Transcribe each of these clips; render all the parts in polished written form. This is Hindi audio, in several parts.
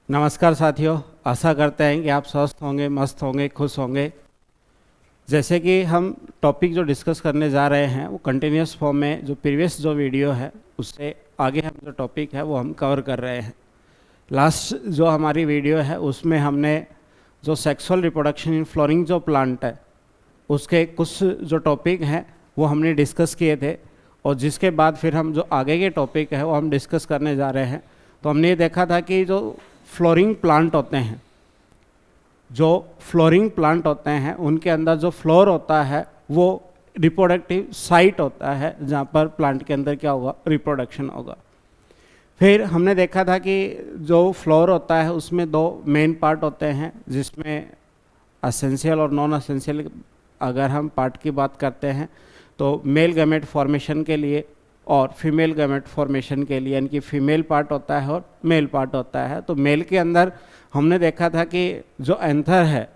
नमस्कार साथियों, आशा करते हैं कि आप स्वस्थ होंगे, मस्त होंगे, खुश होंगे। जैसे कि हम टॉपिक जो डिस्कस करने जा रहे हैं वो कंटिन्यूस फॉर्म में जो प्रीवियस जो वीडियो है उससे आगे हम जो टॉपिक है वो हम कवर कर रहे हैं। लास्ट जो हमारी वीडियो है उसमें हमने जो सेक्सुअल रिप्रोडक्शन इन फ्लोरिंग जो प्लांट है उसके कुछ जो टॉपिक हैं वो हमने डिस्कस किए थे, और जिसके बाद फिर हम जो आगे के टॉपिक है वो हम डिस्कस करने जा रहे हैं। तो हमने ये देखा था कि जो फ्लोरिंग प्लांट होते हैं, उनके अंदर जो फ्लोर होता है वो रिप्रोडक्टिव साइट होता है जहाँ पर प्लांट के अंदर क्या होगा, रिप्रोडक्शन होगा। फिर हमने देखा था कि जो फ्लोर होता है उसमें दो मेन पार्ट होते हैं, जिसमें असेंशियल और नॉन असेंशियल अगर हम पार्ट की बात करते हैं तो मेल गैमेट फॉर्मेशन के लिए और फीमेल गैमेट फॉर्मेशन के लिए, यानी कि फीमेल पार्ट होता है और मेल पार्ट होता है। तो मेल के अंदर हमने देखा था कि जो एंथर है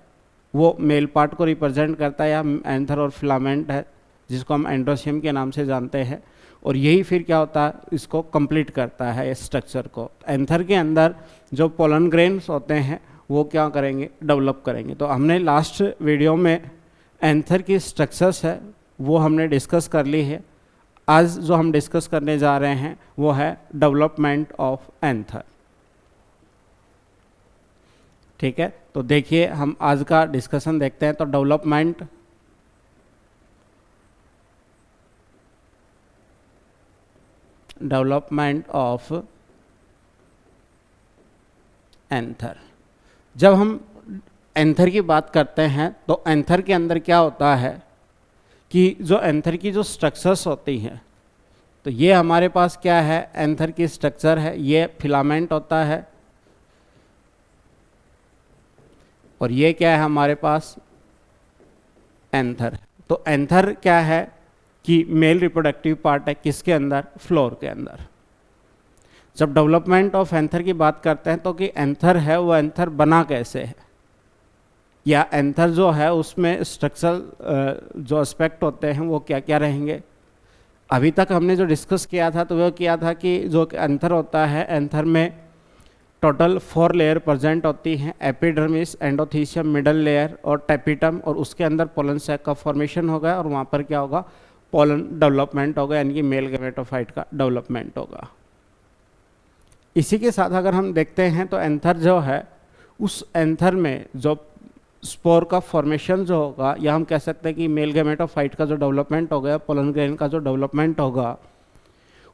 वो मेल पार्ट को रिप्रेजेंट करता है, या एंथर और फिलामेंट है जिसको हम एंड्रोसियम के नाम से जानते हैं, और यही फिर क्या होता है, इसको कंप्लीट करता है इस स्ट्रक्चर को। एंथर के अंदर जो पोलन ग्रेन्स होते हैं वो क्या करेंगे, डेवलप करेंगे। तो हमने लास्ट वीडियो में एंथर की स्ट्रक्चर्स है वो हमने डिस्कस कर ली है। आज जो हम डिस्कस करने जा रहे हैं वो है डेवलपमेंट ऑफ एंथर। ठीक है, तो देखिए हम आज का डिस्कशन देखते हैं। तो डेवलपमेंट ऑफ एंथर। जब हम एंथर की बात करते हैं तो एंथर के अंदर क्या होता है कि जो एंथर की जो स्ट्रक्चर्स होती हैं, तो ये हमारे पास क्या है, एंथर की स्ट्रक्चर है। ये फिलामेंट होता है और ये क्या है हमारे पास, एंथर। तो एंथर क्या है कि मेल रिप्रोडक्टिव पार्ट है किसके अंदर, फ्लोर के अंदर। जब डेवलपमेंट ऑफ एंथर की बात करते हैं तो कि एंथर है वो एंथर बना कैसे है, या एंथर जो है उसमें स्ट्रक्चरल जो एस्पेक्ट होते हैं वो क्या क्या रहेंगे। अभी तक हमने जो डिस्कस किया था तो वो किया था कि जो एंथर होता है, एंथर में टोटल 4 लेयर प्रेजेंट होती हैं, एपिडर्मिस, एंडोथीसियम, मिडल लेयर और टेपिटम, और उसके अंदर पोलन सैक का फॉर्मेशन होगा और वहाँ पर क्या होगा, पोलन डेवलपमेंट होगा, यानी कि मेल गैमेटोफाइट का डेवलपमेंट होगा। इसी के साथ अगर हम देखते हैं तो एंथर जो है, उस एंथर में जो स्पोर का फॉर्मेशन जो होगा, या हम कह सकते हैं कि मेल गैमेटोफाइट का जो डेवलपमेंट होगा, पोलन ग्रेन का जो डेवलपमेंट होगा,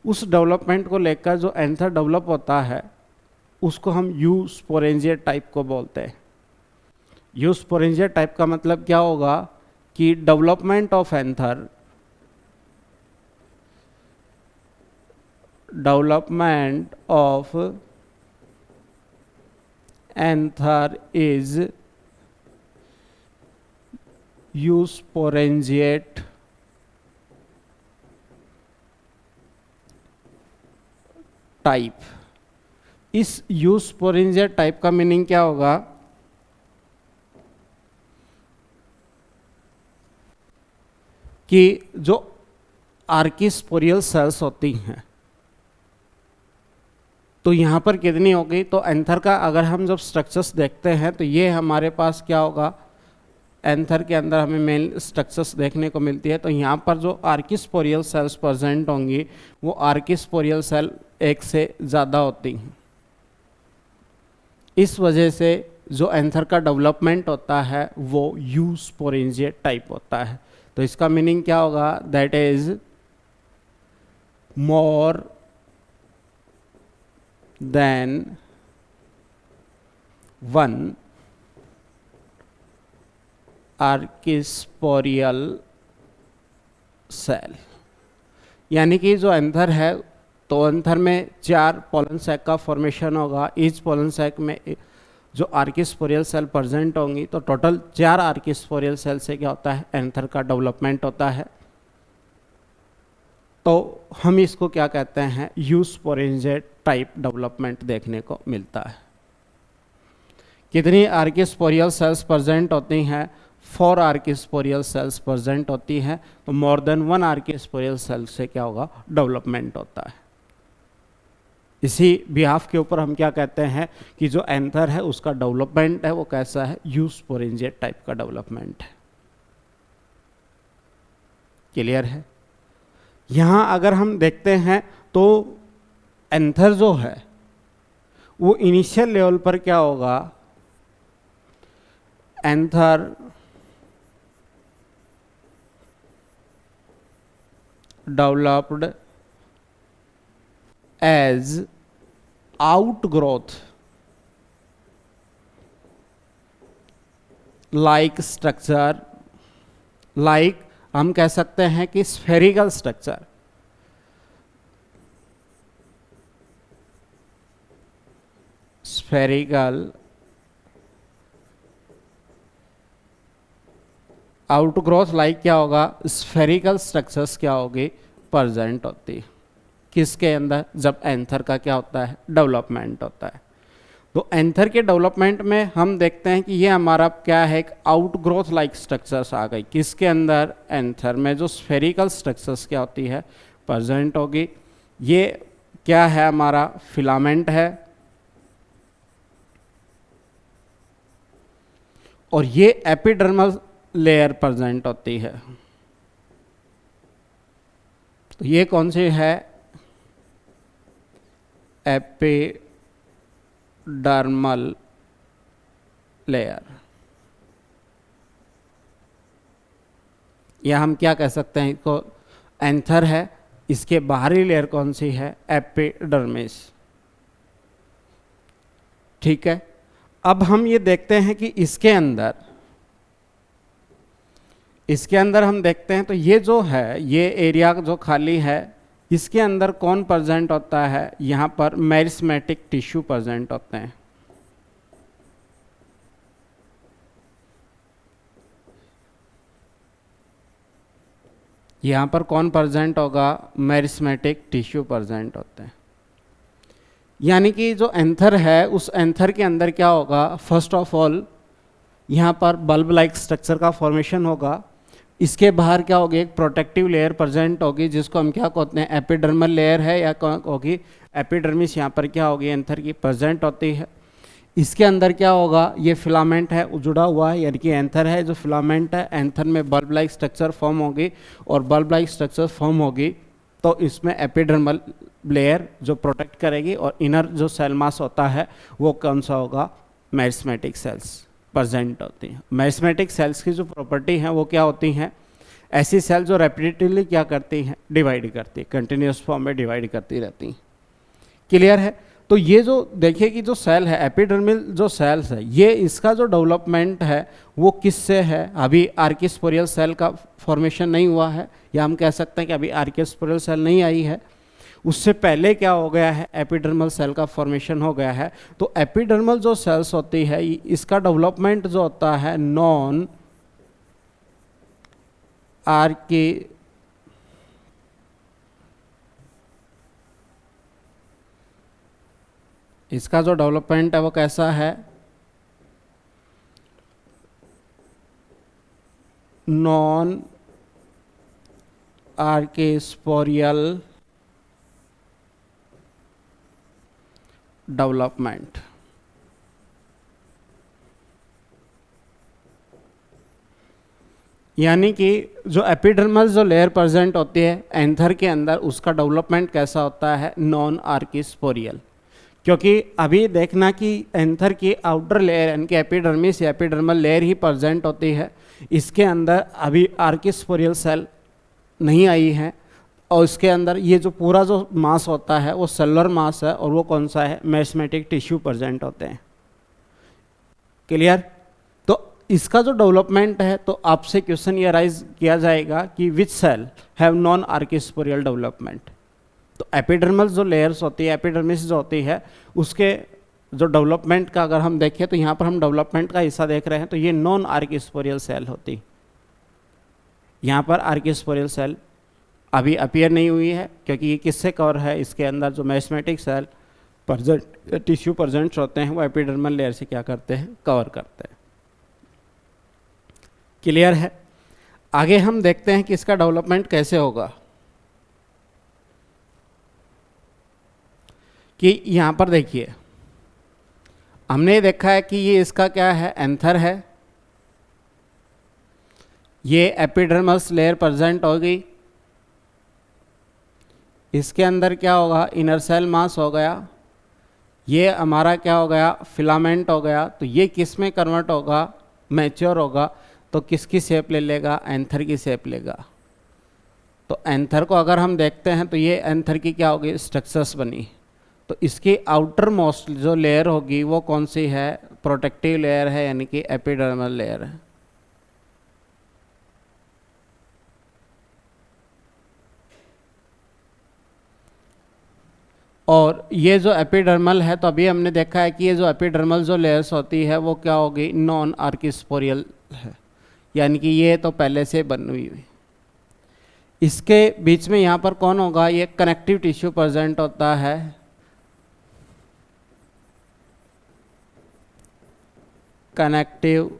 उस डेवलपमेंट को लेकर जो एंथर डेवलप होता है उसको हम यू स्पोरेंजिया टाइप को बोलते हैं। यू स्पोरेंजिया टाइप का मतलब क्या होगा कि development of anther is eusporangiate type. इस यूस्पोरेंजिएट टाइप का मीनिंग क्या होगा कि जो आर्किस्पोरियल सेल्स होती हैं, तो यहाँ पर कितनी होगी, तो एंथर का अगर हम जब स्ट्रक्चर्स देखते हैं तो ये हमारे पास क्या होगा, एंथर के अंदर हमें मेन स्ट्रक्चर्स देखने को मिलती है। तो यहाँ पर जो आर्किस्पोरियल सेल्स प्रेजेंट होंगी वो आर्किस्पोरियल सेल एक से ज़्यादा होती हैं। इस वजह से जो एंथर का डेवलपमेंट होता है वो यूस्पोरेंजिया टाइप होता है। तो इसका मीनिंग क्या होगा, that is more than one archesporial cell. यानी कि जो एंथर है तो एंथर में 4 पोलन सैक का फॉर्मेशन होगा। ईच पोलन सैक में जो आर्किस्पोरियल सेल प्रेजेंट होंगी, तो टोटल 4 आर्किस्पोरियल सेल से क्या होता है, एंथर का डेवलपमेंट होता है। तो हम इसको क्या कहते हैं, यूस्पोरेंजिया टाइप डेवलपमेंट देखने को मिलता है। कितनी आर्किस्पोरियल सेल्स प्रेजेंट होती हैं, 4 आर्किस्पोरियल सेल्स प्रेजेंट होती हैं। तो मोर देन 1 आर्किस्पोरियल सेल से क्या होगा, डेवलपमेंट होता है। इसी बिहाफ के ऊपर हम क्या कहते हैं कि जो एंथर है उसका डेवलपमेंट है वो कैसा है, यूस्पोरेंजिएट टाइप का डेवलपमेंट है। क्लियर है। यहां अगर हम देखते हैं तो एंथर जो है वो इनिशियल लेवल पर क्या होगा, anther developed as outgrowth like structure, like हम कह सकते हैं कि spherical structure, spherical outgrowth like क्या होगा, स्फेरिकल स्ट्रक्चर्स क्या होगी, प्रेजेंट होती है किसके अंदर, जब एंथर का क्या होता है, डेवलपमेंट होता है। तो एंथर के डेवलपमेंट में हम देखते हैं कि ये हमारा क्या है, एक आउटग्रोथ लाइक स्ट्रक्चर्स आ गई किसके अंदर, एंथर में, जो स्फेरिकल स्ट्रक्चर्स क्या होती है, प्रेजेंट होगी। ये क्या है, हमारा फिलामेंट है, और ये एपिडर्मल लेयर प्रेजेंट होती है। तो ये कौन सी है, एपिडर्मल लेयर, या हम क्या कह सकते हैं इसको, एंथर है, इसके बाहरी लेयर कौन सी है, एपिडर्मिस। ठीक है। अब हम ये देखते हैं कि इसके अंदर हम देखते हैं तो ये जो है, ये एरिया जो खाली है, इसके अंदर कौन प्रेजेंट होता है, यहां पर मेरिस्मेटिक टिश्यू प्रेजेंट होते हैं। यहां पर कौन प्रेजेंट होगा, मेरिस्मेटिक टिश्यू प्रेजेंट होते हैं। यानी कि जो एंथर है उस एंथर के अंदर क्या होगा, फर्स्ट ऑफ ऑल यहां पर बल्ब लाइक स्ट्रक्चर का फॉर्मेशन होगा। इसके बाहर क्या होगी, एक प्रोटेक्टिव लेयर प्रेजेंट होगी जिसको हम क्या कहते हैं, एपिडर्मल लेयर है, या होगी एपिडर्मिस, यहाँ पर क्या होगी, एंथर की प्रेजेंट होती है। इसके अंदर क्या होगा, ये फिलामेंट है जुड़ा हुआ है, यानी कि एंथर है जो फिलामेंट है, एंथर में बल्ब लाइक स्ट्रक्चर फॉर्म होगी, और बल्ब लाइक स्ट्रक्चर फॉर्म होगी तो इसमें एपिडर्मल लेयर जो प्रोटेक्ट करेगी, और इनर जो सेल मास होता है वो कौन सा होगा, मेरिस्मेटिक सेल्स प्रेजेंट होती हैं। मेरिस्मेटिक सेल्स की जो प्रॉपर्टी है वो क्या होती हैं, ऐसी सेल जो रेपिटेडली क्या करती हैं, डिवाइड करती है, कंटिन्यूस फॉर्म में डिवाइड करती रहती हैं। क्लियर है। तो ये जो देखिए कि जो सेल है, एपिडर्मल जो सेल्स है, ये इसका जो डेवलपमेंट है वो किससे है, अभी आर्किस्पोरियल सेल का फॉर्मेशन नहीं हुआ है, या हम कह सकते हैं कि अभी आर्किस्पोरियल सेल नहीं आई है, उससे पहले क्या हो गया है, एपिडर्मल सेल का फॉर्मेशन हो गया है। तो एपिडर्मल जो सेल्स होती है इसका डेवलपमेंट जो होता है नॉन आर्की इसका जो डेवलपमेंट है वो कैसा है, नॉन आर्किस्पोरियल डेवलपमेंट। यानी कि जो एपिडर्मल जो लेयर प्रेजेंट होती है एंथर के अंदर, उसका डेवलपमेंट कैसा होता है, नॉन आर्किस्पोरियल। क्योंकि अभी देखना कि एंथर की आउटर लेयर यानी कि एपिडर्मिस या एपिडर्मल लेयर ही प्रेजेंट होती है, इसके अंदर अभी आर्किस्पोरियल सेल नहीं आई है, और इसके अंदर ये जो पूरा जो मास होता है वो सेलुलर मास है, और वो कौन सा है, मेरिस्मेटिक टिश्यू प्रेजेंट होते हैं। क्लियर। तो इसका जो डेवलपमेंट है, तो आपसे क्वेश्चन ये राइज किया जाएगा कि which cell have non archesporial development. तो एपिडर्मल जो लेयर्स होती है, एपिडर्मिस जो होती है, उसके जो डेवलपमेंट का अगर हम देखें तो यहाँ पर हम डेवलपमेंट का हिस्सा देख रहे हैं, तो ये नॉन आर्किस्पोरियल सेल होती। यहाँ पर आर्किस्पोरियल सेल अभी अपीयर नहीं हुई है, क्योंकि ये किससे कवर है, इसके अंदर जो meristematic cell present tissue present होते हैं वो एपिडर्मल लेयर से क्या करते हैं, कवर करते हैं। क्लियर है। आगे हम देखते हैं कि इसका डेवलपमेंट कैसे होगा। कि यहाँ पर देखिए हमने देखा है कि ये इसका क्या है, एंथर है, ये एपिडर्मस लेयर प्रेजेंट होगी, इसके अंदर क्या होगा, इनर सेल मास हो गया, ये हमारा क्या हो गया, फिलामेंट हो गया। तो ये किस में कन्वर्ट होगा, मैच्योर होगा तो किसकी शेप ले लेगा, एंथर की शेप लेगा। तो एंथर को अगर हम देखते हैं तो ये एंथर की क्या होगी, स्ट्रक्चर्स बनी। तो इसकी आउटर मोस्ट जो लेयर होगी वो कौन सी है, प्रोटेक्टिव लेयर है, यानी कि एपिडर्मल लेयर है। और ये जो एपिडर्मल है, तो अभी हमने देखा है कि ये जो एपिडर्मल जो लेयर्स होती है वो क्या होगी, नॉन आर्किस्पोरियल है, यानी कि ये तो पहले से बनी हुई। इसके बीच में यहाँ पर कौन होगा, ये कनेक्टिव टिश्यू प्रेजेंट होता है, कनेक्टिव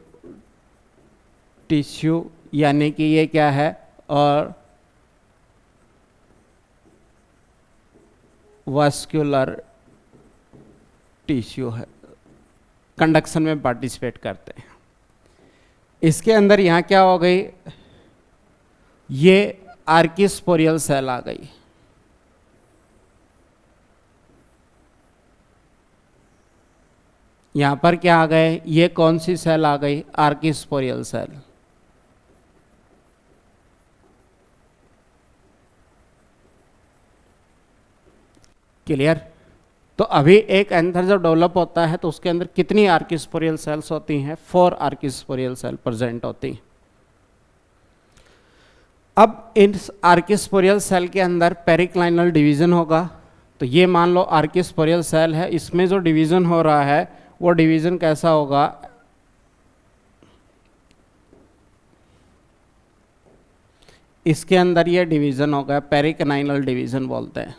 टिश्यू, यानी कि ये क्या है, और वास्कुलर टिश्यू है, कंडक्शन में पार्टिसिपेट करते हैं। इसके अंदर यहाँ क्या हो गई, ये आर्किस्पोरियल सेल आ गई। यहाँ पर क्या आ गए, ये कौन सी सेल आ गई, आर्किस्पोरियल सेल। क्लियर। तो अभी एक एंथर जब डेवलप होता है तो उसके अंदर कितनी आर्किस्पोरियल सेल्स होती हैं, 4 आर्किस्पोरियल सेल प्रेजेंट होती हैं। अब इन आर्किस्पोरियल सेल के अंदर पेरिक्लाइनल डिवीजन होगा। तो ये मान लो आर्किस्पोरियल सेल है, इसमें जो डिवीजन हो रहा है वो डिवीजन कैसा होगा, इसके अंदर ये डिवीजन होगा, पेरिक्लाइनल डिवीजन बोलते हैं।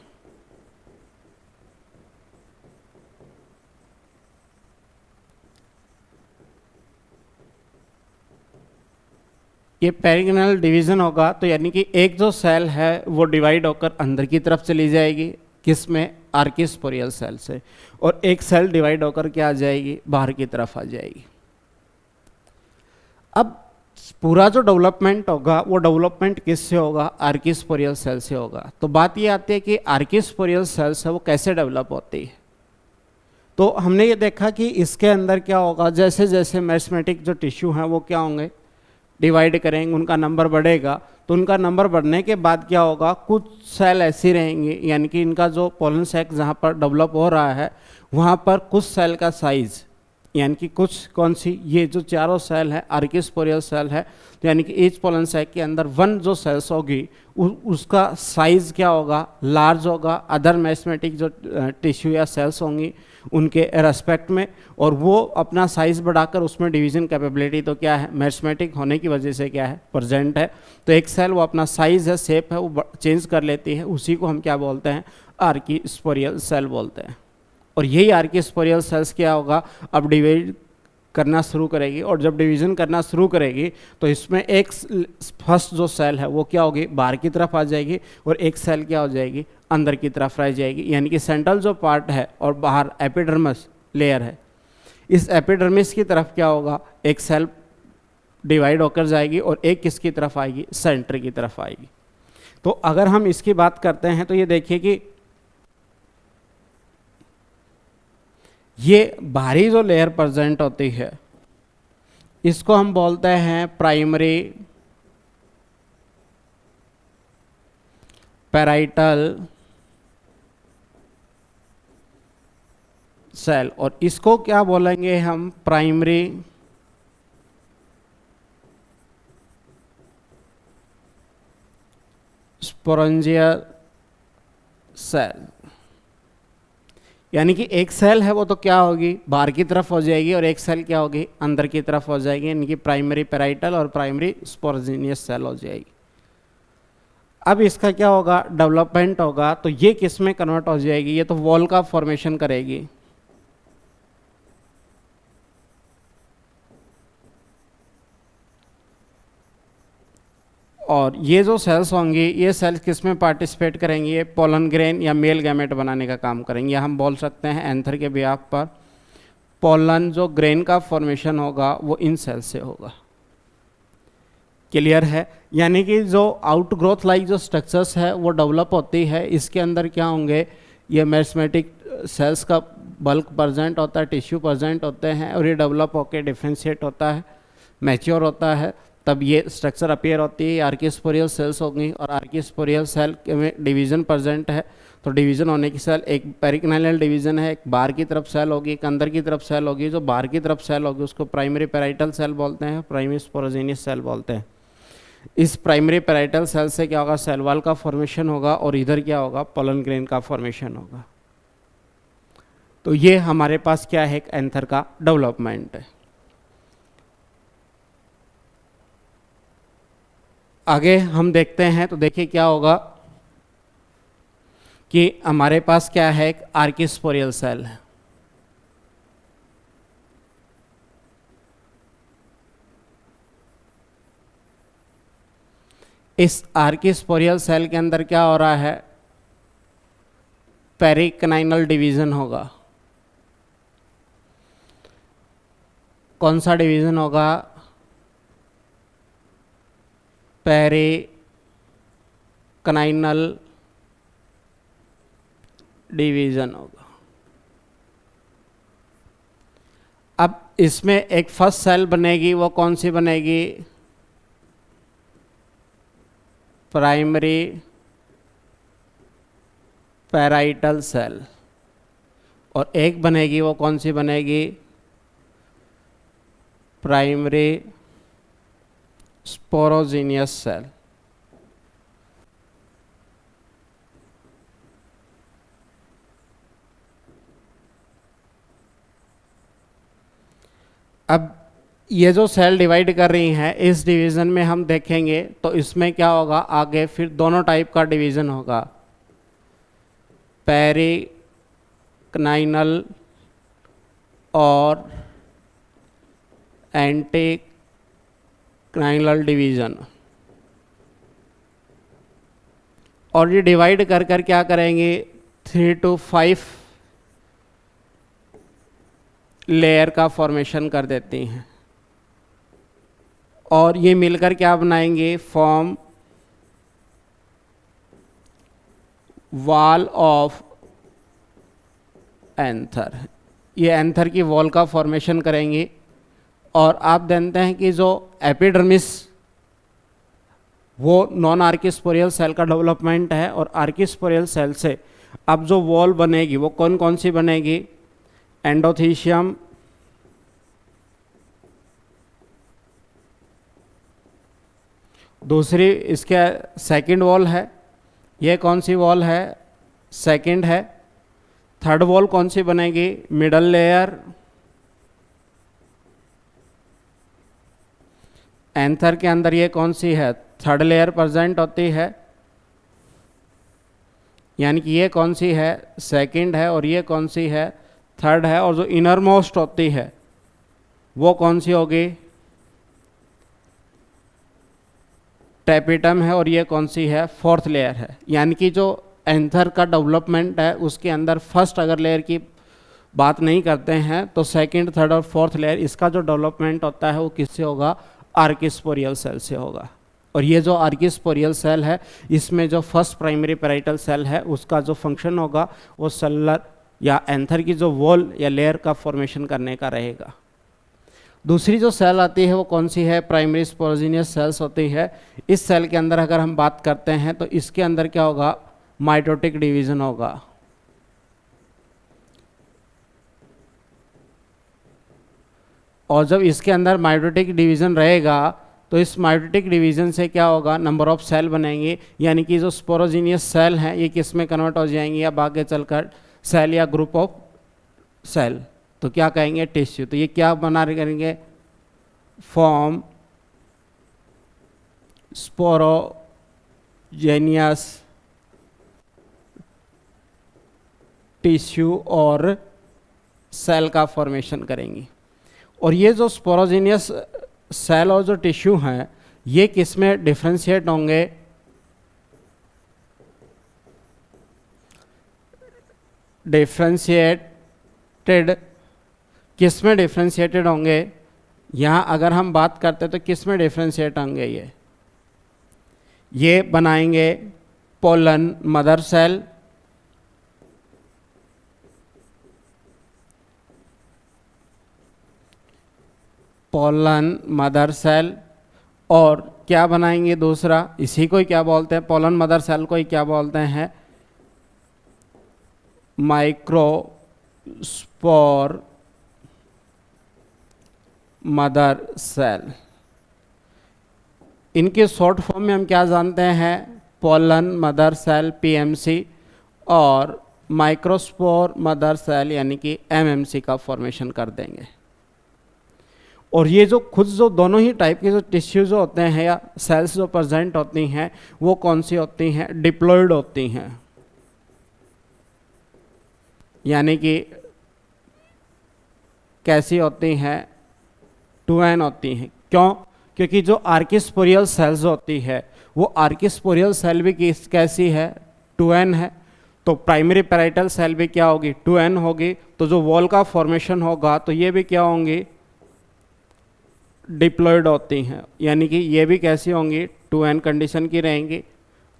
ये पेरिक्लाइनल डिवीजन होगा तो यानी कि एक जो सेल है वो डिवाइड होकर अंदर की तरफ चली जाएगी, किस में, आर्किस्पोरियल सेल से, और एक सेल डिवाइड होकर क्या आ जाएगी, बाहर की तरफ आ जाएगी। अब पूरा जो डेवलपमेंट होगा वो डेवलपमेंट किससे होगा, आर्किस्पोरियल सेल से होगा। तो बात ये आती है कि आर्किस्पोरियल सेल्स है वो कैसे डेवलप होती है। तो हमने ये देखा कि इसके अंदर क्या होगा, जैसे जैसे मेरिस्टेमेटिक जो टिश्यू हैं वो क्या होंगे, डिवाइड करेंगे, उनका नंबर बढ़ेगा। तो उनका नंबर बढ़ने के बाद क्या होगा, कुछ सेल ऐसी रहेंगी, यानी कि इनका जो पोलन सैक जहाँ पर डेवलप हो रहा है वहाँ पर कुछ सेल का साइज, यानी कि कुछ कौन सी, ये जो चारों सेल है आर्किस्पोरियल सेल है, तो यानी कि ईच पोलन सैक के अंदर 1 जो सेल्स होगी उसका साइज क्या होगा, लार्ज होगा अदर मेरिस्टेमेटिक जो टिश्यू या सेल्स होंगी उनके रेस्पेक्ट में, और वो अपना साइज बढ़ाकर उसमें डिवीजन कैपेबिलिटी तो क्या है, मेरिस्टेमेटिक होने की वजह से क्या है, प्रेजेंट है। तो एक सेल वो अपना साइज है, शेप है, वो चेंज कर लेती है, उसी को हम क्या बोलते हैं, आर्किस्पोरियल सेल बोलते हैं। और यही आर्किस्पोरियल सेल्स क्या होगा, अब डिवाइड करना शुरू करेगी, और जब डिवीजन करना शुरू करेगी तो इसमें एक फर्स्ट जो सेल है वो क्या होगी, बाहर की तरफ आ जाएगी, और एक सेल क्या हो जाएगी, अंदर की तरफ रह जाएगी। यानी कि सेंट्रल जो पार्ट है और बाहर एपिडर्मस लेयर है, इस एपिडर्मिस की तरफ क्या होगा, एक सेल डिवाइड होकर जाएगी और एक किसकी तरफ आएगी, सेंटर की तरफ आएगी। तो अगर हम इसकी बात करते हैं तो ये देखिए कि ये बाहरी जो लेयर प्रेजेंट होती है इसको हम बोलते हैं प्राइमरी पैराइटल सेल, और इसको क्या बोलेंगे हम, प्राइमरी स्पोरेंजिया सेल। यानी कि एक सेल है वो तो क्या होगी, बाहर की तरफ हो जाएगी, और एक सेल क्या होगी, अंदर की तरफ हो जाएगी, यानी कि प्राइमरी पैराइटल और प्राइमरी स्पोरेंजियस सेल हो जाएगी। अब इसका क्या होगा, डेवलपमेंट होगा, तो ये किस में कन्वर्ट हो जाएगी, ये तो वॉल का फॉर्मेशन करेगी, और ये जो सेल्स होंगी, ये सेल्स किस में पार्टिसिपेट करेंगी? ये पोलन ग्रेन या मेल गैमेट बनाने का काम करेंगे, या हम बोल सकते हैं एंथर के बिहाफ पर पोलन जो ग्रेन का फॉर्मेशन होगा वो इन सेल्स से होगा। क्लियर है? यानी कि जो आउटग्रोथ लाइक जो स्ट्रक्चर्स है वो डेवलप होती है, इसके अंदर क्या होंगे? ये मेरिस्मेटिक सेल्स का बल्क प्रेजेंट होता है, टिश्यू प्रेजेंट होते हैं, और ये डेवलप होकर डिफ्रेंशिएट होता है, मैच्योर होता है, तब ये स्ट्रक्चर अपीयर होती है। आर्किस्पोरियल सेल्स होंगी, और आर्किस्पोरियल सेल में डिवीजन प्रेजेंट है, तो डिवीजन होने की सेल एक पेरिक्नाइनल डिवीजन है, एक बाहर की तरफ सेल होगी, एक अंदर की तरफ सेल होगी। जो बाहर की तरफ सेल होगी उसको प्राइमरी पेराइटल सेल बोलते हैं, प्राइमरी स्पोरोजेनियस सेल बोलते हैं। इस प्राइमरी पेराइटल सेल से क्या होगा? सेल वॉल का फॉर्मेशन होगा, और इधर क्या होगा? पोलन ग्रेन का फॉर्मेशन होगा। तो ये हमारे पास क्या है? एक एंथर का डेवलपमेंट है। आगे हम देखते हैं, तो देखिए क्या होगा कि हमारे पास क्या है? एक आर्किस्पोरियल सेल है। इस आर्किस्पोरियल सेल के अंदर क्या हो रहा है? पेरिक्नाइनल डिवीजन होगा। कौन सा डिवीजन होगा? पेरिक्नाइनल डिवीजन होगा। अब इसमें एक फर्स्ट सेल बनेगी, वो कौन सी बनेगी? Primary parietal cell. और एक बनेगी, वो कौन सी बनेगी? Primary sporogenous cell. अब ये जो सेल डिवाइड कर रही हैं, इस डिवीज़न में हम देखेंगे तो इसमें क्या होगा? आगे फिर दोनों टाइप का डिवीज़न होगा, पेरिक्नाइनल और एंटीक्नाइनल डिवीज़न। और ये डिवाइड कर कर क्या करेंगे? 3 to 5 लेयर का फॉर्मेशन कर देती हैं, और ये मिलकर क्या बनाएंगे? Form wall of anther. ये एंथर की वॉल का फॉर्मेशन करेंगे। और आप जानते हैं कि जो एपिडर्मिस वो नॉन आर्किस्पोरियल सेल का डेवलपमेंट है, और आर्किस्पोरियल सेल से अब जो वॉल बनेगी वो कौन कौन सी बनेगी? एंडोथीशियम, दूसरी इसके सेकंड वॉल है, ये कौन सी वॉल है? सेकंड है। थर्ड वॉल कौन सी बनेगी? Middle layer. एंथर के अंदर ये कौन सी है? थर्ड लेयर प्रेजेंट होती है, यानी कि ये कौन सी है? सेकंड है, और ये कौन सी है? थर्ड है। और जो इनर मोस्ट होती है वो कौन सी होगी? टेपिटम है, और ये कौन सी है? फोर्थ लेयर है। यानी कि जो एंथर का डेवलपमेंट है उसके अंदर फर्स्ट अगर लेयर की बात नहीं करते हैं तो सेकंड, थर्ड और फोर्थ लेयर, इसका जो डेवलपमेंट होता है वो किससे होगा? आर्किस्पोरियल सेल से होगा। और ये जो आर्किस्पोरियल सेल है, इसमें जो फर्स्ट प्राइमरी पेराइटल सेल है उसका जो फंक्शन होगा वो सेलुलर या एंथर की जो वॉल या लेयर का फॉर्मेशन करने का रहेगा। दूसरी जो सेल आती है वो कौन सी है? प्राइमरी स्पोरोजेनियस सेल्स होती है। इस सेल के अंदर अगर हम बात करते हैं तो इसके अंदर क्या होगा? माइटोटिक डिवीजन होगा। और जब इसके अंदर माइटोटिक डिवीजन रहेगा तो इस माइटोटिक डिवीजन से क्या होगा? नंबर ऑफ सेल बनेंगे, यानी कि जो स्पोरोजेनियस सेल हैं ये किस में कन्वर्ट हो जाएंगे, या आगे चलकर सेल या ग्रुप ऑफ सेल, तो क्या कहेंगे? टिश्यू। तो ये क्या बना करेंगे? फॉर्म स्पोरोजेनियस टिश्यू और सेल का फॉर्मेशन करेंगी। और ये जो स्पोरोजेनियस सेल और जो टिश्यू हैं ये किस में डिफ्रेंशिएट होंगे? डिफ्रेंशिएटेड किस में डिफ्रेंशिएटेड होंगे? यहाँ अगर हम बात करते हैं तो किस में डिफ्रेंशिएट होंगे? ये बनाएंगे pollen mother cell, pollen mother cell, और क्या बनाएंगे दूसरा? इसी को ही क्या बोलते हैं? पोलन मदर सेल को ही क्या बोलते हैं? Microspore mother cell. इनके शॉर्ट फॉर्म में हम क्या जानते हैं? पोलन मदर सेल पीएमसी और माइक्रोस्पोर मदर सेल यानी कि एमएमसी का फॉर्मेशन कर देंगे। और ये जो खुद जो दोनों ही टाइप के जो टिश्यूज होते हैं या सेल्स जो प्रेजेंट होती हैं वो कौन सी होती हैं? डिप्लॉयड होती हैं, यानी कि कैसी होती हैं? 2n होती हैं। क्यों? क्योंकि जो आर्किस्पोरियल सेल्स होती है वो आर्किस्पोरियल सेल भी कैसी है? 2n है। तो प्राइमरी पैराइटल सेल भी क्या होगी? 2n होगी। तो जो वॉल का फॉर्मेशन होगा तो ये भी क्या होंगी? डिप्लॉयड होती हैं, यानी कि ये भी कैसी होंगी? 2n कंडीशन की रहेंगी।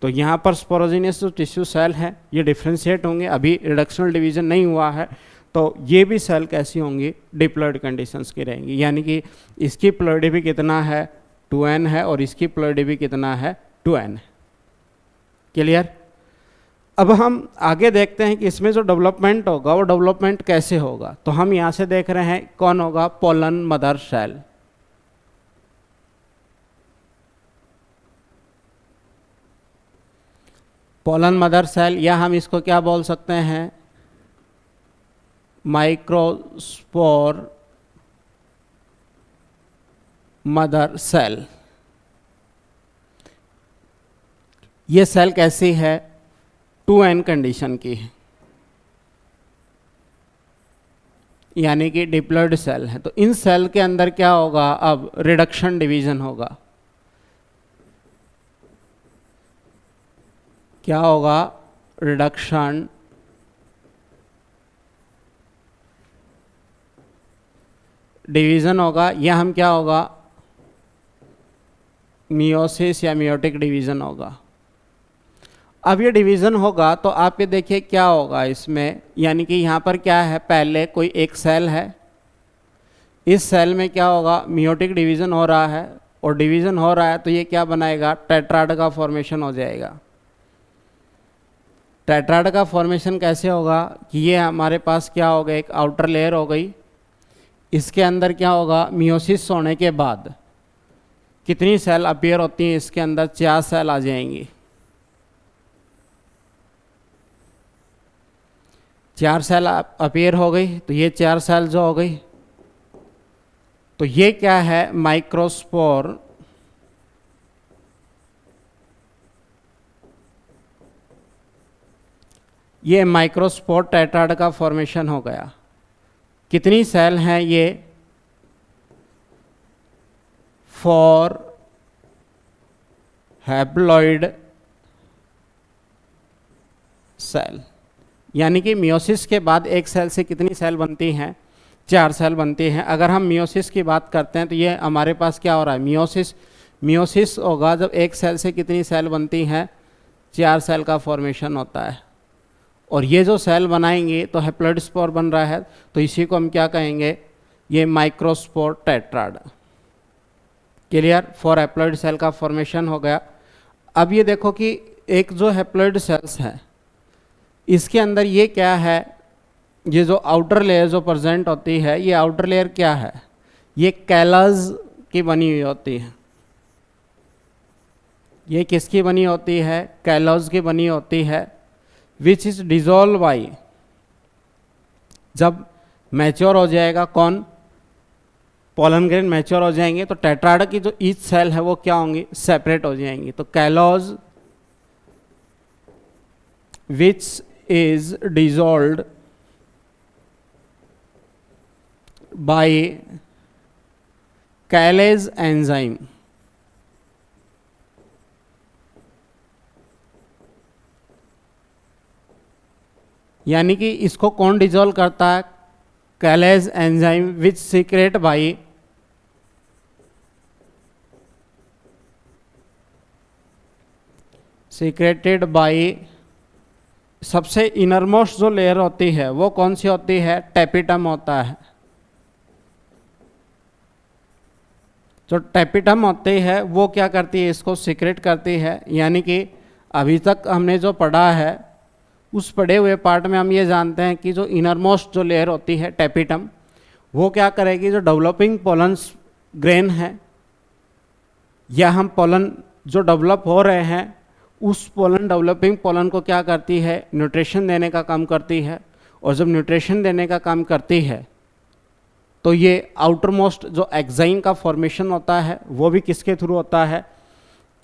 तो यहाँ पर स्पोरोजिनियस जो टिश्यू सेल है ये डिफ्रेंशिएट होंगे, अभी रिडक्शनल डिवीजन नहीं हुआ है, तो ये भी सेल कैसी होंगी? डिप्लॉयड कंडीशंस की रहेंगी, यानी कि इसकी प्लॉयडी भी कितना है? 2n है, और इसकी प्लॉयडी भी कितना है? 2n। क्लियर? अब हम आगे देखते हैं कि इसमें जो डेवलपमेंट होगा वो डेवलपमेंट कैसे होगा। तो हम यहाँ से देख रहे हैं कौन होगा? Pollen mother cell. Pollen mother cell, या हम इसको क्या बोल सकते हैं? Microspore mother cell. ये सेल कैसी है? 2n कंडीशन की है, यानी कि डिप्लॉयड सेल है। तो इन सेल के अंदर क्या होगा? अब रिडक्शन डिवीजन होगा। क्या होगा? रिडक्शन डिवीजन होगा, या हम क्या होगा? मियोसिस या मियोटिक डिवीजन होगा। अब ये डिवीजन होगा तो आप ये देखिए क्या होगा इसमें, यानी कि यहाँ पर क्या है? पहले कोई एक सेल है, इस सेल में क्या होगा? मियोटिक डिवीजन हो रहा है, और डिवीजन हो रहा है तो ये क्या बनाएगा? टेट्राड का फॉर्मेशन हो जाएगा। टेट्राड का फॉर्मेशन कैसे होगा? कि ये हमारे पास क्या होगा? एक आउटर लेयर हो गई, इसके अंदर क्या होगा? मियोसिस होने के बाद कितनी सेल अपीयर होती हैं? इसके अंदर 4 सेल आ जाएंगी। 4 सेल अपीयर हो गई, तो ये 4 सेल जो हो गई, तो ये क्या है? माइक्रोस्पोर ये माइक्रोस्पोर टेट्राड का फॉर्मेशन हो गया। कितनी सेल हैं ये? 4 हैप्लॉइड सेल, यानी कि मियोसिस के बाद एक सेल से कितनी सेल बनती हैं? 4 सेल बनती हैं। अगर हम मियोसिस की बात करते हैं तो ये हमारे पास क्या हो रहा है? मियोसिस होगा जब एक सेल से कितनी सेल बनती हैं? 4 सेल का फॉर्मेशन होता है। और ये जो सेल बनाएंगे तो हैप्लॉइड स्पोर बन रहा है, तो इसी को हम क्या कहेंगे? ये microspore tetrad. Clear? 4 haploid cell का फॉर्मेशन हो गया। अब ये देखो कि एक जो हैप्लॉइड सेल्स है इसके अंदर ये क्या है? ये जो आउटर लेयर जो प्रेजेंट होती है, ये आउटर लेयर क्या है? ये कैलस की बनी हुई होती है। ये किसकी बनी होती है? कैलस की बनी होती है, विच इज डिजोल्व बाई, जब मैच्योर हो जाएगा कौन? पोलन ग्रेन मैच्योर हो जाएंगे तो टेट्राड की जो ईच सेल है वो क्या होंगी? सेपरेट हो जाएंगी। तो callose which is dissolved by callase enzyme, यानी कि इसको कौन डिजोल्व करता है? Callase enzyme which secreted by सबसे इनरमोस्ट जो लेयर होती है वो कौन सी होती है? टेपिटम होता है। जो टेपिटम होती है वो क्या करती है? इसको सीक्रेट करती है। यानी कि अभी तक हमने जो पढ़ा है उस पढ़े हुए पार्ट में हम ये जानते हैं कि जो इनरमोस्ट जो लेयर होती है टेपिटम, वो क्या करेगी? जो डेवलपिंग पोलन ग्रेन है या हम पोलन जो डेवलप हो रहे हैं उस पोलन डेवलपिंग पोलन को क्या करती है? न्यूट्रिशन देने का काम करती है। और जब न्यूट्रिशन देने का काम करती है तो ये आउटर मोस्ट जो एक्साइन का फॉर्मेशन होता है वो भी किसके थ्रू होता है?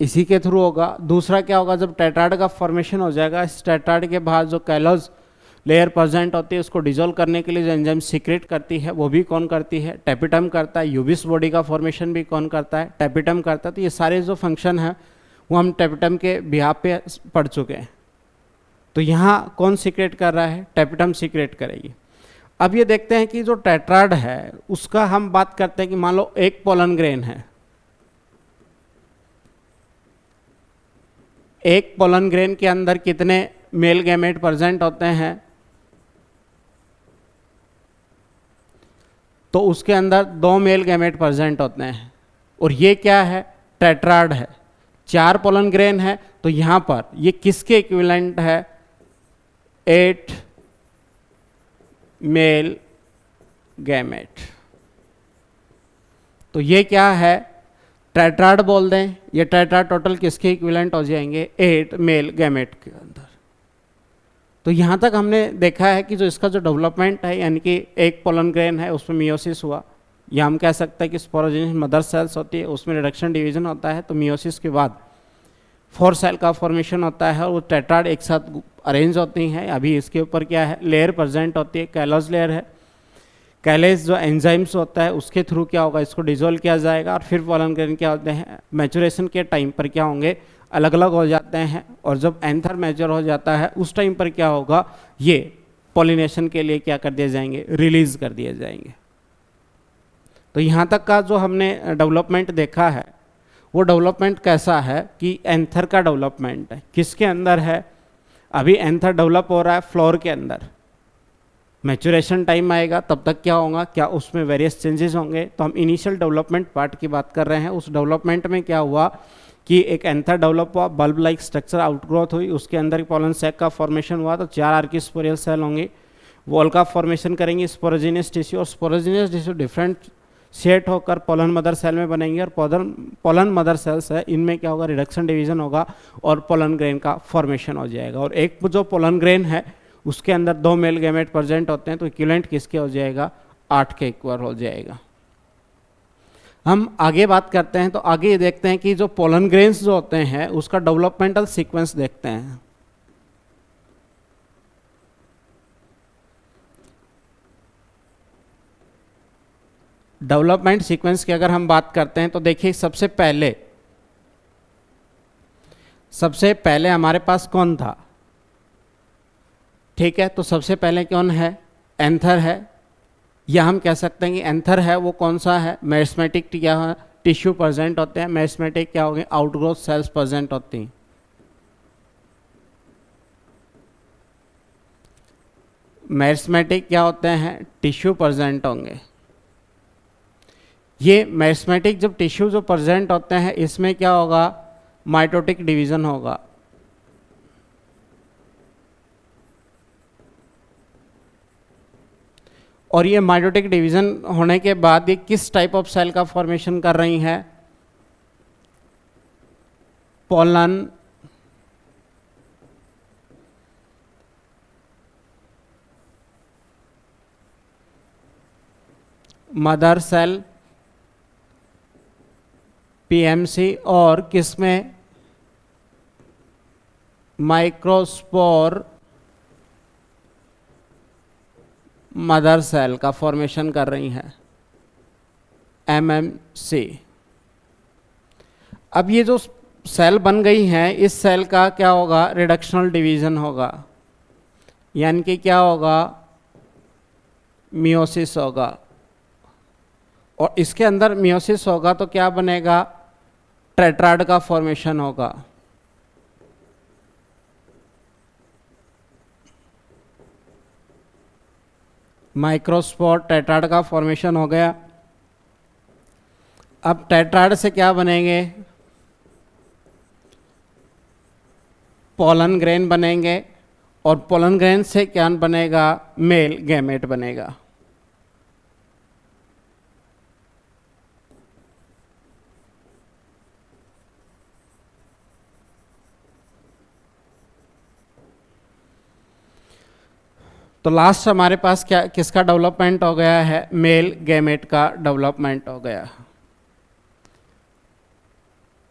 इसी के थ्रू होगा। दूसरा क्या होगा? जब टेट्राड का फॉर्मेशन हो जाएगा, इस टेट्राड के बाद जो कैलोज लेयर प्रेजेंट होती है उसको डिजोल्व करने के लिए जो एंजाइम सीक्रेट करती है वो भी कौन करती है? टेपिटम करता है। यूबिस बॉडी का फॉर्मेशन भी कौन करता है? टेपिटम करता है। तो ये सारे जो फंक्शन है वो हम टेपिटम के बिहाफ पे पढ़ चुके हैं। तो यहाँ कौन सीक्रेट कर रहा है? टेपिटम सीक्रेट करेगी। अब ये देखते हैं कि जो टेट्राड है उसका हम बात करते हैं कि मान लो एक पोलन ग्रेन है, एक पोलन ग्रेन के अंदर कितने मेल गैमेट प्रेजेंट होते हैं? तो उसके अंदर 2 मेल गैमेट प्रेजेंट होते हैं। और ये क्या है? टेट्राड है। 4 पोलन ग्रेन है तो यहां पर ये किसके इक्विवेलेंट है? 8 मेल गैमेट। तो ये क्या है? टेट्राड बोल दें। ये टेट्राड टोटल किसके इक्विवेलेंट हो जाएंगे? 8 मेल गैमेट के अंदर। तो यहाँ तक हमने देखा है कि जो इसका जो डेवलपमेंट है, यानी कि एक पोलन ग्रेन है उसमें मियोसिस हुआ, या हम कह सकते हैं कि स्पोरोजेनिक मदर सेल्स होती है उसमें रिडक्शन डिवीजन होता है। तो मियोसिस के बाद 4 सेल का फॉर्मेशन होता है और वो टेट्राड एक साथ अरेंज होती हैं। अभी इसके ऊपर क्या है? लेयर प्रेजेंट होती है, कैलोज लेयर है। कैलेज जो एंजाइम्स होता है उसके थ्रू क्या होगा? इसको डिजोल्व किया जाएगा और फिर पोलन ग्रेन क्या होते हैं? मैचुरेशन के टाइम पर क्या होंगे? अलग अलग हो जाते हैं। और जब एंथर मैच्योर हो जाता है उस टाइम पर क्या होगा? ये पॉलिनेशन के लिए क्या कर दिए जाएंगे? रिलीज कर दिए जाएंगे। तो यहाँ तक का जो हमने डेवलपमेंट देखा है वो डेवलपमेंट कैसा है कि एंथर का डेवलपमेंट है। किसके अंदर है? अभी एंथर डेवलप हो रहा है फ्लोर के अंदर। मैचुरेशन टाइम आएगा तब तक क्या होगा? क्या उसमें वेरियस चेंजेस होंगे। तो हम इनिशियल डेवलपमेंट पार्ट की बात कर रहे हैं। उस डेवलपमेंट में क्या हुआ कि एक एंथर डेवलप हुआ, बल्ब लाइक स्ट्रक्चर आउटग्रोथ हुई, उसके अंदर पोलन सैक का फॉर्मेशन हुआ। तो 4 आर्किस्पोरियल सेल होंगे, वॉल का फॉर्मेशन करेंगे, स्पोरोजेनियस टिश्यू। और स्पोरोजेनियस टिश्यू डिफरेंट सेट होकर पोलन मदर सेल में बनेंगे। और पोलन मदर सेल्स है इनमें क्या होगा? रिडक्शन डिवीजन होगा और पोलन ग्रेन का फॉर्मेशन हो जाएगा। और एक जो पोलन ग्रेन है उसके अंदर 2 मेल गैमेट प्रेजेंट होते हैं। तो इक्विवेलेंट किसके हो जाएगा? 8 के इक्वल हो जाएगा। हम आगे बात करते हैं तो आगे ये देखते हैं कि जो पोलन ग्रेन्स जो होते हैं उसका डेवलपमेंटल सीक्वेंस देखते हैं। डेवलपमेंट सीक्वेंस की अगर हम बात करते हैं तो देखिए सबसे पहले हमारे पास कौन था? ठीक है, तो सबसे पहले कौन है? एंथर है। या हम कह सकते हैं कि एंथर है वो कौन सा है? मेरिस्मेटिक क्या है? टिश्यू प्रेजेंट होते हैं। मेरिस्मेटिक क्या हो गए? आउटग्रोथ सेल्स प्रेजेंट होती हैं। मेरिस्मेटिक क्या होते हैं? टिश्यू प्रेजेंट होंगे। ये मेरिस्मेटिक जब टिश्यू जो प्रेजेंट होते हैं इसमें क्या होगा? माइटोटिक डिवीजन होगा। और ये माइटोटिक डिवीजन होने के बाद ये किस टाइप ऑफ सेल का फॉर्मेशन कर रही हैं? पोलन मदर सेल पीएमसी और किसमें? माइक्रोस्पोर मदर सेल का फॉर्मेशन कर रही हैं, एमएमसी। अब ये जो सेल बन गई हैं इस सेल का क्या होगा? रिडक्शनल डिवीजन होगा। यानी कि क्या होगा, मियोसिस होगा। और इसके अंदर मियोसिस होगा तो क्या बनेगा, टेट्राड का फॉर्मेशन होगा। माइक्रोस्पोर टेट्राड का फॉर्मेशन हो गया। अब टेट्राड से क्या बनेंगे, पोलन ग्रेन बनेंगे। और पोलन ग्रेन से क्या बनेगा, मेल गैमेट बनेगा। तो लास्ट हमारे पास क्या, किसका डेवलपमेंट हो गया है, मेल गैमेट का डेवलपमेंट हो गया।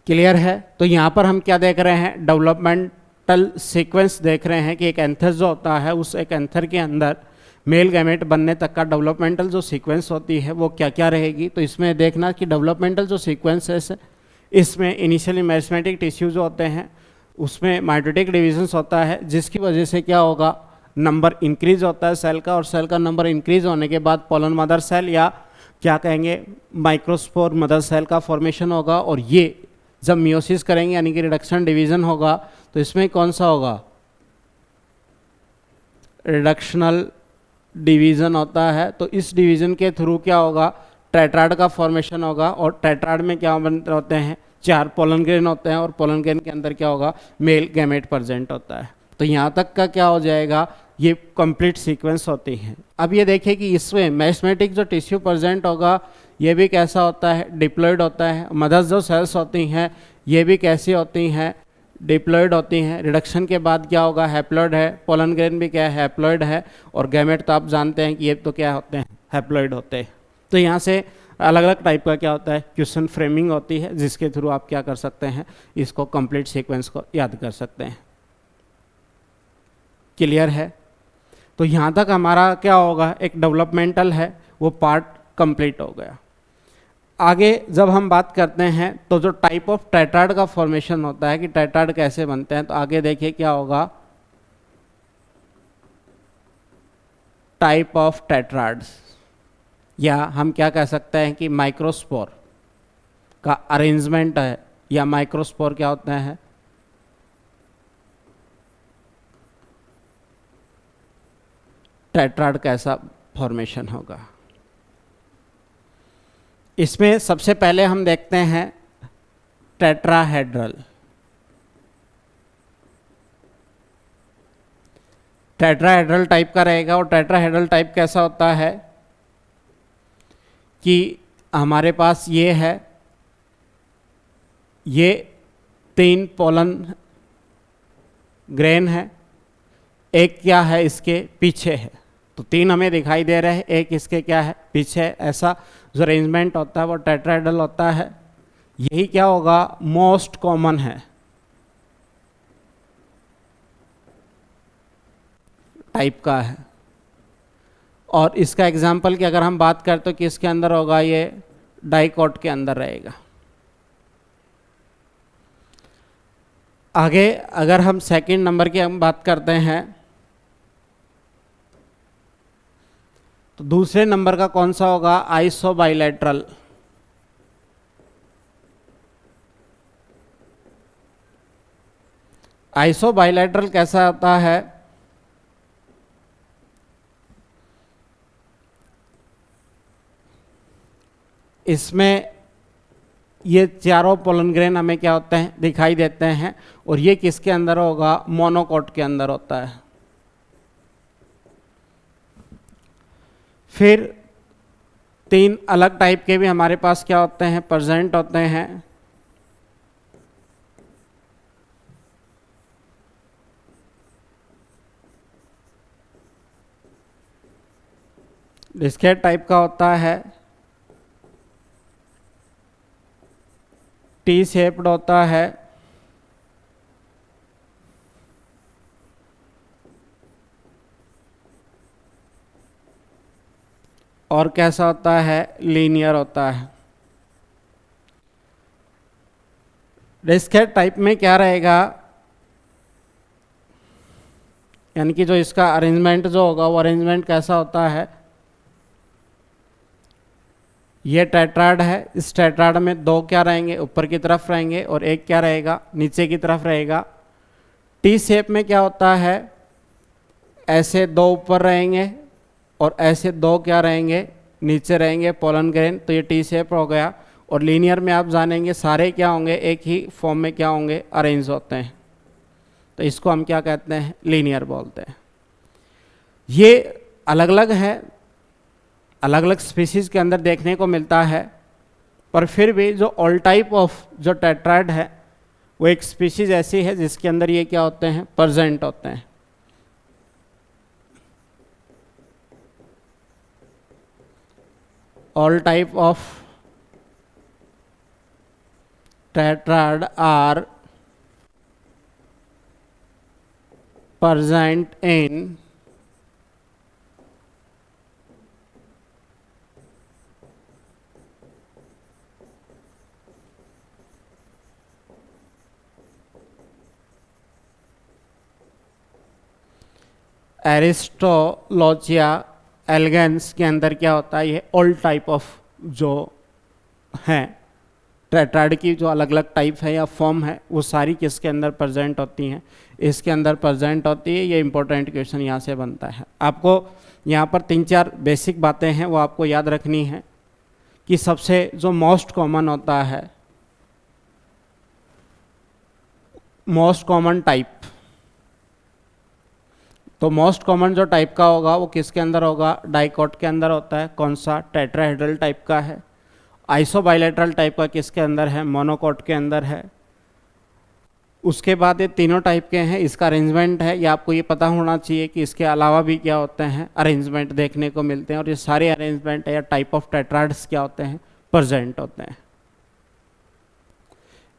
क्लियर है। तो यहाँ पर हम क्या देख रहे हैं, डेवलपमेंटल सीक्वेंस देख रहे हैं कि एक एंथर जो होता है, उस एक एंथर के अंदर मेल गैमेट बनने तक का डेवलपमेंटल जो सीक्वेंस होती है वो क्या क्या रहेगी। तो इसमें देखना कि डेवलपमेंटल जो सीक्वेंस है, इसमें इनिशियली मेरिस्मेटिक टिश्यू जो होते हैं उसमें माइटोटिक डिविजन्स होता है, जिसकी वजह से क्या होगा, नंबर इंक्रीज होता है सेल का। और सेल का नंबर इंक्रीज होने के बाद पोलन मदर सेल या क्या कहेंगे, माइक्रोस्पोर मदर सेल का फॉर्मेशन होगा। और ये जब मियोसिस करेंगे यानी कि रिडक्शन डिवीजन होगा, तो इसमें कौन सा होगा, रिडक्शनल डिवीजन होता है। तो इस डिवीजन के थ्रू क्या होगा, टेट्राड का फॉर्मेशन होगा। और टेट्राड में क्या बनते होते हैं, 4 पोलन ग्रेन होते हैं। और पोलन ग्रेन के अंदर क्या होगा, मेल गैमेट प्रेजेंट होता है। तो यहाँ तक का क्या हो जाएगा, ये कंप्लीट सीक्वेंस होती है। अब ये देखिए कि इसमें मेरिस्मेटिक जो टिश्यू प्रेजेंट होगा ये भी कैसा होता है, डिप्लॉयड होता है। मदर्स जो सेल्स होती हैं ये भी कैसी होती हैं, डिप्लॉयड होती हैं। रिडक्शन के बाद क्या होगा, हैप्लॉयड है। पोलन ग्रेन भी क्या है, हैप्लॉयड है। और गैमेट तो आप जानते हैं कि ये तो क्या होते हैं, हैप्लॉयड होते हैं। तो यहाँ से अलग अलग टाइप का क्या होता है, क्वेश्चन फ्रेमिंग होती है, जिसके थ्रू आप क्या कर सकते हैं, इसको कंप्लीट सीक्वेंस को याद कर सकते हैं। क्लियर है। तो यहाँ तक हमारा क्या होगा, एक डेवलपमेंटल है वो पार्ट कंप्लीट हो गया। आगे जब हम बात करते हैं तो जो टाइप ऑफ टेट्राड का फॉर्मेशन होता है कि टेट्राड कैसे बनते हैं, तो आगे देखिए क्या होगा, टाइप ऑफ टेट्राड्स, या हम क्या कह सकते हैं कि माइक्रोस्पोर का अरेंजमेंट है, या माइक्रोस्पोर क्या होता है, टेट्राड कैसा फॉर्मेशन होगा। इसमें सबसे पहले हम देखते हैं टेट्राहेड्रल। टेट्राहेड्रल टाइप का रहेगा। और टेट्राहेड्रल टाइप कैसा होता है कि हमारे पास ये है, ये 3 पोलन ग्रेन है, एक क्या है इसके पीछे है। तो 3 हमें दिखाई दे रहे हैं, एक इसके क्या है, पीछे। ऐसा जो अरेंजमेंट होता है वो टेट्राहेड्रल होता है। यही क्या होगा, मोस्ट कॉमन है टाइप का है। और इसका एग्जाम्पल की अगर हम बात करें तो किसके अंदर होगा, ये डाइकोट के अंदर रहेगा। आगे अगर हम सेकंड नंबर की हम बात करते हैं तो दूसरे नंबर का कौन सा होगा, आइसोबाइलेटरल। आइसोबाइलेटरल कैसा होता है, इसमें ये चारों पोलन ग्रेन हमें क्या होते हैं, दिखाई देते हैं। और ये किसके अंदर होगा, मोनोकोट के अंदर होता है। फिर 3 अलग टाइप के भी हमारे पास क्या होते हैं, प्रेजेंट होते हैं। डिस्केट टाइप का होता है, टी शेप्ड होता है, और कैसा होता है, लीनियर होता है। डिस्केट टाइप में क्या रहेगा, यानी कि जो इसका अरेंजमेंट जो होगा वो अरेंजमेंट कैसा होता है, ये टेट्राड है, इस टेट्राड में दो क्या रहेंगे, ऊपर की तरफ रहेंगे और एक क्या रहेगा, नीचे की तरफ रहेगा। टी शेप में क्या होता है, ऐसे दो ऊपर रहेंगे और ऐसे दो क्या रहेंगे, नीचे रहेंगे पोलन ग्रेन, तो ये टी शेप हो गया। और लीनियर में आप जानेंगे सारे क्या होंगे, एक ही फॉर्म में क्या होंगे, अरेंज होते हैं, तो इसको हम क्या कहते हैं, लीनियर बोलते हैं। ये अलग अलग है, अलग अलग स्पीसीज के अंदर देखने को मिलता है, पर फिर भी जो ऑल टाइप ऑफ जो टेट्राड है वो एक स्पीशीज ऐसी है जिसके अंदर ये क्या होते हैं, प्रेजेंट होते हैं। All type of tetrad are present in Aristolochia elegans के अंदर क्या होता है, ये ऑल टाइप ऑफ जो हैं टेट्राड की जो अलग अलग टाइप है या फॉर्म है वो सारी किसके अंदर प्रेजेंट होती हैं, इसके अंदर प्रेजेंट होती है। ये इंपॉर्टेंट क्वेश्चन यहाँ से बनता है। आपको यहाँ पर 3-4 बेसिक बातें हैं वो आपको याद रखनी है कि सबसे जो मोस्ट कॉमन होता है, मोस्ट कॉमन टाइप, तो मोस्ट कॉमन जो टाइप का होगा वो किसके अंदर होगा, डाइकोट के अंदर होता है। कौन सा, टेट्राहेड्रल टाइप का है। आइसोबाइलेटरल टाइप का किसके अंदर है, मोनोकोट के अंदर है। उसके बाद ये तीनों टाइप के हैं, इसका अरेंजमेंट है, ये आपको ये पता होना चाहिए कि इसके अलावा भी क्या होते हैं, अरेंजमेंट देखने को मिलते हैं। और ये सारे अरेंजमेंट या टाइप ऑफ टेट्राड्स क्या होते हैं, प्रेजेंट होते हैं।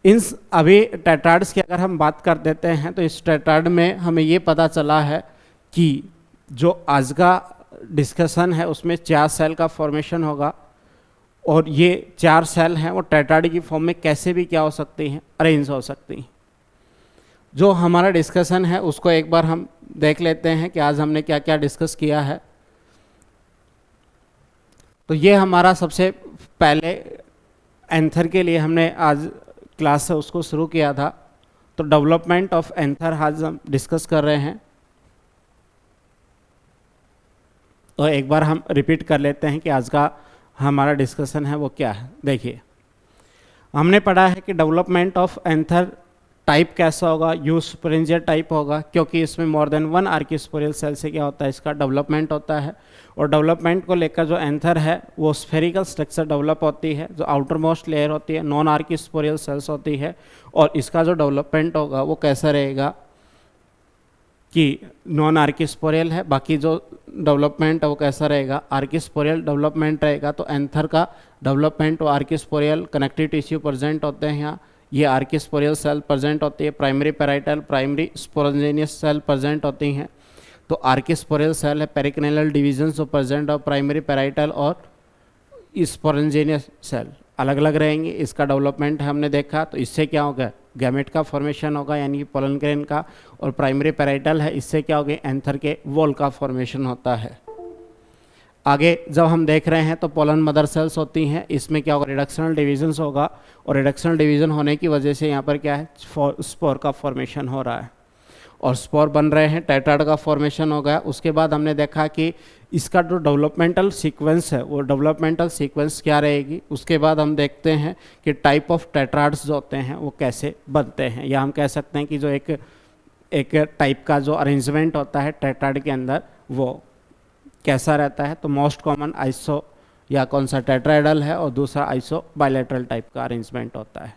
इन अभी टेट्राड्स की अगर हम बात कर देते हैं तो इस टेट्राड में हमें ये पता चला है कि जो आज का डिस्कशन है उसमें 4 सेल का फॉर्मेशन होगा और ये 4 सेल हैं वो टेट्राड की फॉर्म में कैसे भी क्या हो सकती हैं, अरेंज हो सकती हैं। जो हमारा डिस्कशन है उसको एक बार हम देख लेते हैं कि आज हमने क्या क्या डिस्कस किया है। तो ये हमारा सबसे पहले एंथर के लिए हमने आज क्लास से उसको शुरू किया था। तो डेवलपमेंट ऑफ एंथर आज हम डिस्कस कर रहे हैं। तो एक बार हम रिपीट कर लेते हैं कि आज का हमारा डिस्कशन है वो क्या है। देखिए, हमने पढ़ा है कि डेवलपमेंट ऑफ एंथर टाइप कैसा होगा, यूस्पोरेंजिया टाइप होगा, क्योंकि इसमें मोर देन 1 आर्किस्पोरियल सेल से क्या होता है, इसका डेवलपमेंट होता है। और डेवलपमेंट को लेकर जो एंथर है वो स्फेरिकल स्ट्रक्चर डेवलप होती है, जो आउटर मोस्ट लेयर होती है नॉन आर्किस्पोरियल सेल्स होती है। और इसका जो डेवलपमेंट होगा वो कैसा रहेगा कि नॉन आर्किस्पोरियल है, बाकी जो डेवलपमेंट है वो कैसा रहेगा, आर्किस्पोरियल डेवलपमेंट रहेगा। तो एंथर का डेवलपमेंट वो आर्किस्पोरियल कनेक्टिव टिश्यू प्रेजेंट होते हैं यहाँ, ये आर्किस्पोरियल सेल प्रेजेंट होती है, primary parietal primary sporogenous cell present होती हैं। तो आर्किस्पोरियल सेल है, पेरिक्लिनल डिवीजन जो प्रेजेंट और प्राइमरी पैराइटल और स्पोरेंजियस सेल अलग अलग रहेंगे। इसका डेवलपमेंट हमने देखा, तो इससे क्या होगा, गैमेट का फॉर्मेशन होगा यानी कि पोलन ग्रेन का। और प्राइमरी पैराइटल है, इससे क्या होगा, एंथर के वॉल का फॉर्मेशन होता है। आगे जब हम देख रहे हैं तो पोलन मदर सेल्स होती हैं, इसमें क्या होगा, रिडक्शनल डिवीजन्स होगा। और रिडक्शनल डिवीजन होने की वजह से यहाँ पर क्या है, स्पोर का फॉर्मेशन हो रहा है और स्पोर बन रहे हैं, टेट्राड का फॉर्मेशन हो गया। उसके बाद हमने देखा कि इसका जो डेवलपमेंटल सीक्वेंस है वो डेवलपमेंटल सीक्वेंस क्या रहेगी। उसके बाद हम देखते हैं कि टाइप ऑफ टेट्राड्स जो होते हैं वो कैसे बनते हैं, या हम कह सकते हैं कि जो एक टाइप का जो अरेंजमेंट होता है टेट्राड के अंदर वो कैसा रहता है। तो मोस्ट कॉमन आइसो या कौन सा टेट्राहेड्रल है और दूसरा आइसो बायलैटरल टाइप का अरेंजमेंट होता है।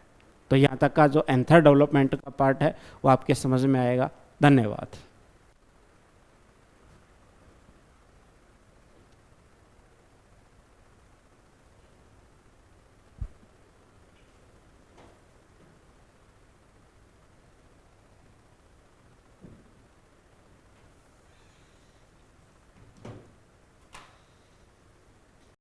तो यहाँ तक का जो एंथर डेवलपमेंट का पार्ट है वो आपके समझ में आएगा। धन्यवाद।